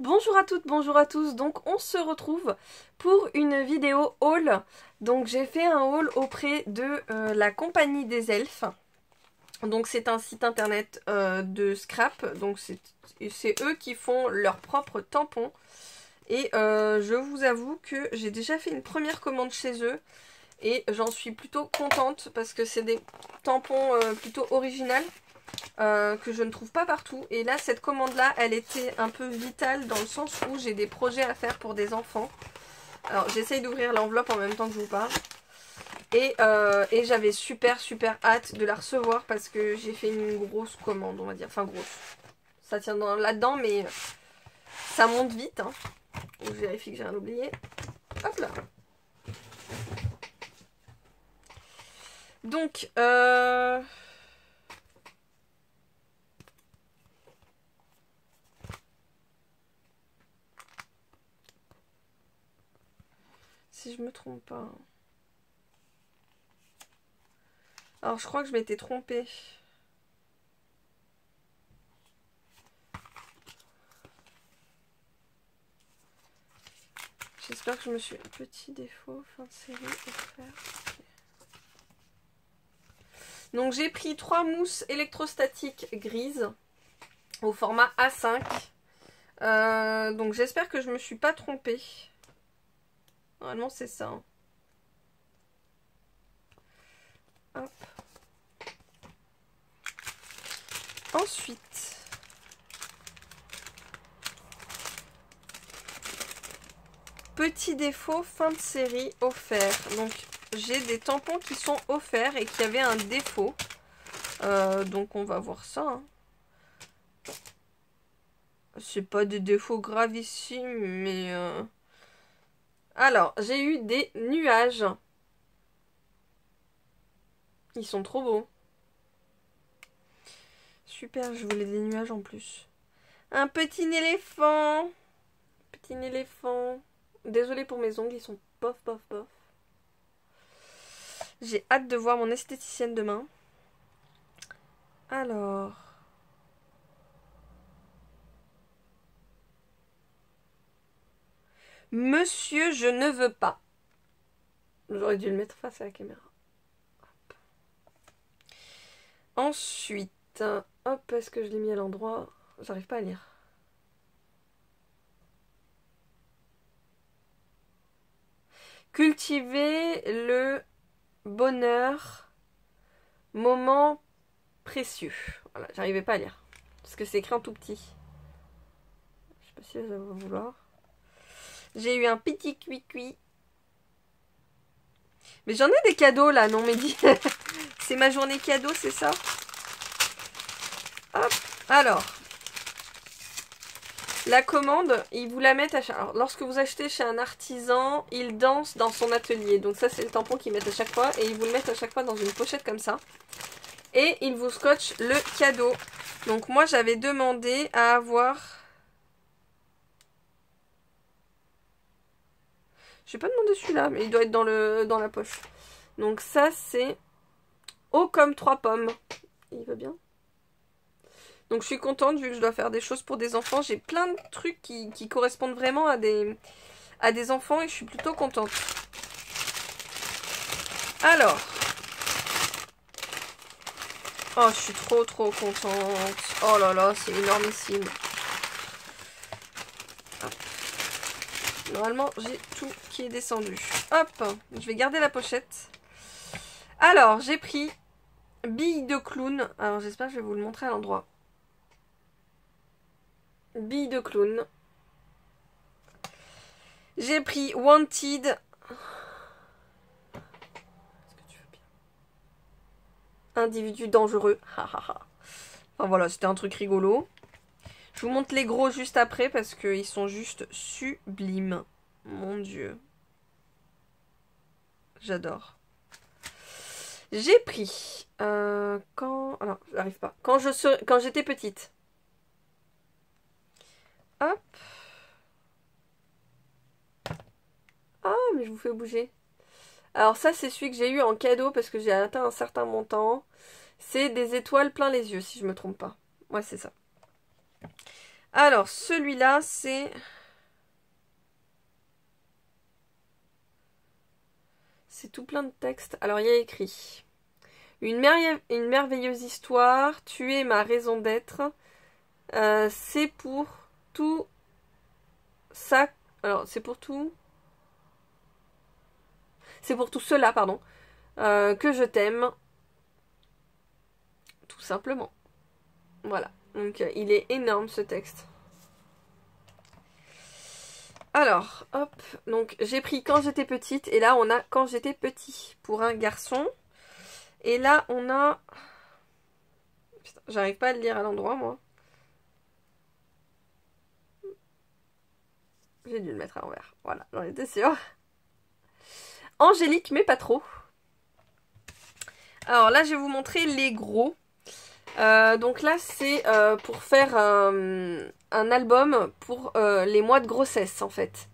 Bonjour à toutes, bonjour à tous. Donc on se retrouve pour une vidéo haul. Donc j'ai fait un haul auprès de la Compagnie des Elfes. Donc c'est un site internet de scrap. Donc c'est eux qui font leurs propres tampons. Et je vous avoue que j'ai déjà fait une première commande chez eux. Et j'en suis plutôt contente parce que c'est des tampons plutôt originaux. Que je ne trouve pas partout. Et là, cette commande-là, elle était un peu vitale dans le sens où j'ai des projets à faire pour des enfants. Alors, j'essaye d'ouvrir l'enveloppe en même temps que je vous parle. Et j'avais super hâte de la recevoir parce que j'ai fait une grosse commande, on va dire. Enfin, grosse. Ça tient là-dedans, mais ça monte vite. Hein. Je vérifie que j'ai rien oublié. Hop là. Donc, si je me trompe pas. Alors, je crois que je m'étais trompée. J'espère que je me suis... Petit défaut, fin de série, offert. Okay. Donc j'ai pris 3 mousses électrostatiques grises au format A5. Donc j'espère que je me suis pas trompée. Normalement c'est ça. Hein. Hop. Ensuite... Petit défaut, fin de série, offert. Donc j'ai des tampons qui sont offerts et qui avaient un défaut. Donc on va voir ça. Hein. C'est pas des défauts gravissimes, mais... Alors, j'ai eu des nuages. Ils sont trop beaux. Super, je voulais des nuages en plus. Un petit éléphant. Petit éléphant. Désolée pour mes ongles, ils sont bof. J'ai hâte de voir mon esthéticienne demain. Alors... Monsieur, je ne veux pas. J'aurais dû le mettre face à la caméra. Hop. Ensuite, hop, est-ce que je l'ai mis à l'endroit? J'arrive pas à lire. Cultiver le bonheur, moment précieux. Voilà, j'arrivais pas à lire. Parce que c'est écrit en tout petit. Je sais pas si ça va vouloir. J'ai eu un petit cuit-cuit. Mais j'en ai des cadeaux là, non Mehdi. C'est ma journée cadeau, c'est ça? Hop, alors. La commande, ils vous la mettent à chaque... Alors, lorsque vous achetez chez un artisan, il danse dans son atelier. Donc ça, c'est le tampon qu'ils mettent à chaque fois. Et ils vous le mettent à chaque fois dans une pochette comme ça. Et ils vous scotchent le cadeau. Donc moi, j'avais demandé à avoir... Je vais pas demander celui-là, mais il doit être dans la poche. Donc ça, c'est haut comme 3 pommes. Il va bien. Donc je suis contente, vu que je dois faire des choses pour des enfants. J'ai plein de trucs qui correspondent vraiment à des enfants et je suis plutôt contente. Alors. Oh, je suis trop contente. Oh là là, c'est énormissime. Hop. Normalement, j'ai tout qui est descendu. Hop, je vais garder la pochette. Alors, j'ai pris billes de clown. Alors, j'espère que je vais vous le montrer à l'endroit. Billes de clown. J'ai pris Wanted. Est-ce que tu veux bien? Individu dangereux. Enfin voilà, c'était un truc rigolo. Je vous montre les gros juste après parce qu'ils sont juste sublimes. Mon Dieu. J'adore. J'ai pris... Alors, j'arrive pas. Quand j'étais petite. Hop. Ah, mais je vous fais bouger. Alors ça, c'est celui que j'ai eu en cadeau parce que j'ai atteint un certain montant. C'est des étoiles plein les yeux, si je me trompe pas. Ouais, c'est ça. Alors, celui-là, c'est tout plein de textes. Alors, il y a écrit une merveilleuse histoire, tu es ma raison d'être. C'est pour tout ça. Alors, c'est pour tout. C'est pour tout cela, pardon, que je t'aime. Tout simplement. Voilà. Donc, il est énorme ce texte. Alors, hop. Donc, j'ai pris quand j'étais petite. Et là, on a quand j'étais petit pour un garçon. Et là, on a... Putain, j'arrive pas à le lire à l'endroit, moi. J'ai dû le mettre à l'envers. Voilà, j'en étais sûre. Angélique, mais pas trop. Alors là, je vais vous montrer les gros. Donc là, c'est pour faire un album pour les mois de grossesse, en fait.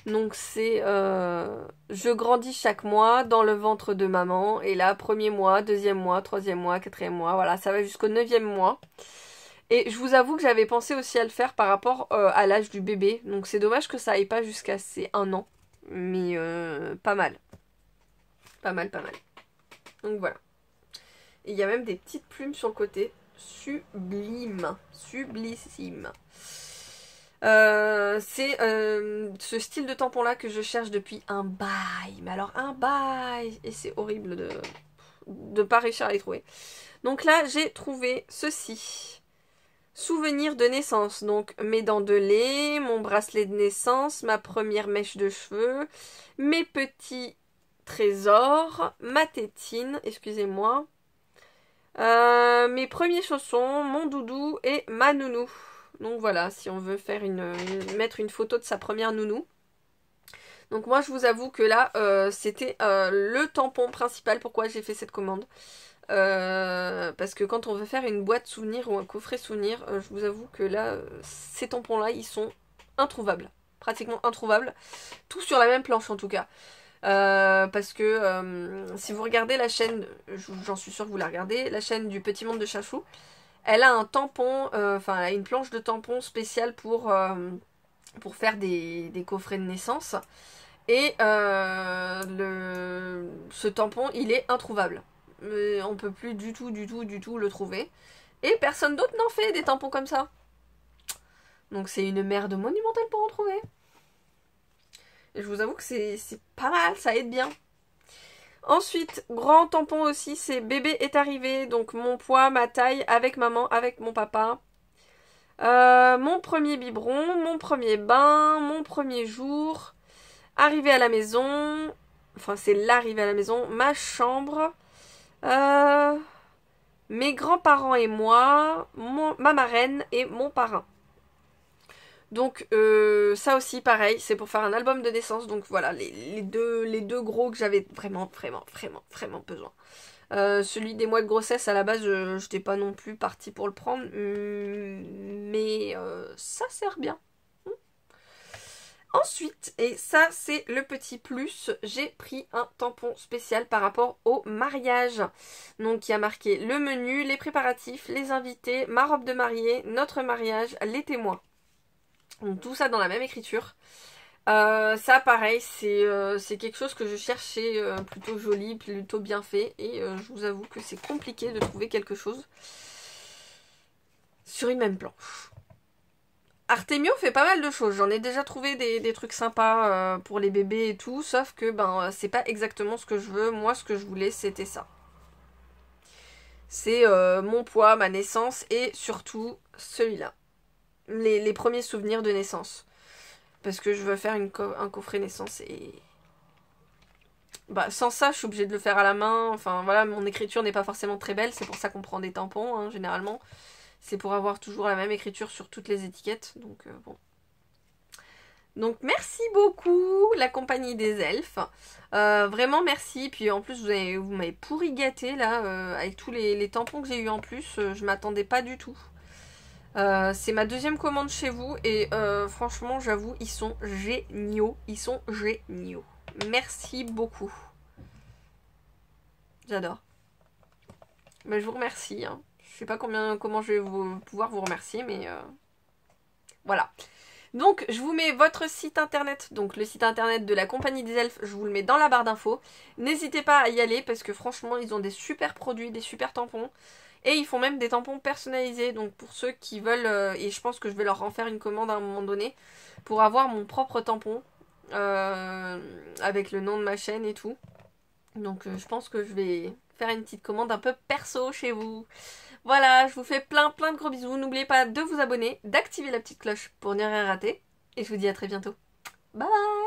Donc c'est je grandis chaque mois dans le ventre de maman. Et là, premier mois, deuxième mois, troisième mois, quatrième mois. Voilà, ça va jusqu'au 9e mois. Et je vous avoue que j'avais pensé aussi à le faire par rapport à l'âge du bébé. Donc c'est dommage que ça aille pas jusqu'à ses 1 an. Mais pas mal. Pas mal, pas mal. Donc voilà. Et il y a même des petites plumes sur le côté. Sublime. Sublissime. C'est ce style de tampon là que je cherche depuis un bail. Mais alors un bail. Et c'est horrible de pas réussir à les trouver. Donc là j'ai trouvé ceci. Souvenir de naissance. Donc mes dents de lait, mon bracelet de naissance, ma première mèche de cheveux, mes petits trésors, ma tétine, excusez-moi. Mes premiers chaussons, mon doudou et ma nounou. Donc voilà, si on veut faire mettre une photo de sa première nounou. Donc moi je vous avoue que là c'était le tampon principal pourquoi j'ai fait cette commande. Parce que quand on veut faire une boîte souvenir ou un coffret souvenir, je vous avoue que là ces tampons là ils sont introuvables. Pratiquement introuvables. Tout sur la même planche en tout cas. Parce que si vous regardez la chaîne, j'en suis sûre que vous la regardez, la chaîne du Petit Monde de Chachou, elle a un tampon, enfin elle a une planche de tampon spéciale pour faire des coffrets de naissance. Et ce tampon, il est introuvable. On peut plus du tout le trouver. Et personne d'autre n'en fait des tampons comme ça. Donc c'est une merde monumentale pour en trouver. Et je vous avoue que c'est pas mal, ça aide bien. Ensuite, grand tampon aussi, c'est bébé est arrivé. Donc mon poids, ma taille, avec maman, avec mon papa. Mon premier biberon, mon premier bain, mon premier jour. Arrivé à la maison. Enfin, c'est l'arrivée à la maison. Ma chambre. Mes grands-parents et moi. Ma marraine et mon parrain. Donc ça aussi pareil, c'est pour faire un album de naissance. Donc voilà, les deux gros que j'avais vraiment besoin. Celui des mois de grossesse, à la base, je n'étais pas non plus partie pour le prendre. Mais ça sert bien. Ensuite, et ça c'est le petit plus, j'ai pris un tampon spécial par rapport au mariage. Donc il y a marqué le menu, les préparatifs, les invités, ma robe de mariée, notre mariage, les témoins. Donc tout ça dans la même écriture. Ça pareil, c'est quelque chose que je cherchais plutôt joli, plutôt bien fait. Et je vous avoue que c'est compliqué de trouver quelque chose sur une même planche. Artemio fait pas mal de choses. J'en ai déjà trouvé des trucs sympas pour les bébés et tout. Sauf que ben c'est pas exactement ce que je veux. Moi ce que je voulais c'était ça. C'est mon poids, ma naissance et surtout celui-là. Les premiers souvenirs de naissance. Parce que je veux faire un coffret naissance et... Bah, sans ça, je suis obligée de le faire à la main. Enfin, voilà, mon écriture n'est pas forcément très belle. C'est pour ça qu'on prend des tampons, hein, généralement. C'est pour avoir toujours la même écriture sur toutes les étiquettes. Donc, bon. Donc, merci beaucoup, la compagnie des elfes. Vraiment, merci. Puis, en plus, vous m'avez pourri gâté, là, avec tous les tampons que j'ai eu en plus. Je m'attendais pas du tout. C'est ma deuxième commande chez vous et franchement j'avoue ils sont géniaux, merci beaucoup, j'adore. Mais je vous remercie, hein. Je sais pas comment je vais pouvoir vous remercier mais Voilà. Donc je vous mets votre site internet, donc le site internet de la compagnie des elfes, je vous le mets dans la barre d'infos. N'hésitez pas à y aller parce que franchement ils ont des super produits, des super tampons. Et ils font même des tampons personnalisés, donc pour ceux qui veulent, et je pense que je vais leur en faire une commande à un moment donné, pour avoir mon propre tampon, avec le nom de ma chaîne et tout. Donc je pense que je vais faire une petite commande un peu perso chez vous. Voilà, je vous fais plein de gros bisous. N'oubliez pas de vous abonner, d'activer la petite cloche pour ne rien rater. Et je vous dis à très bientôt. Bye bye!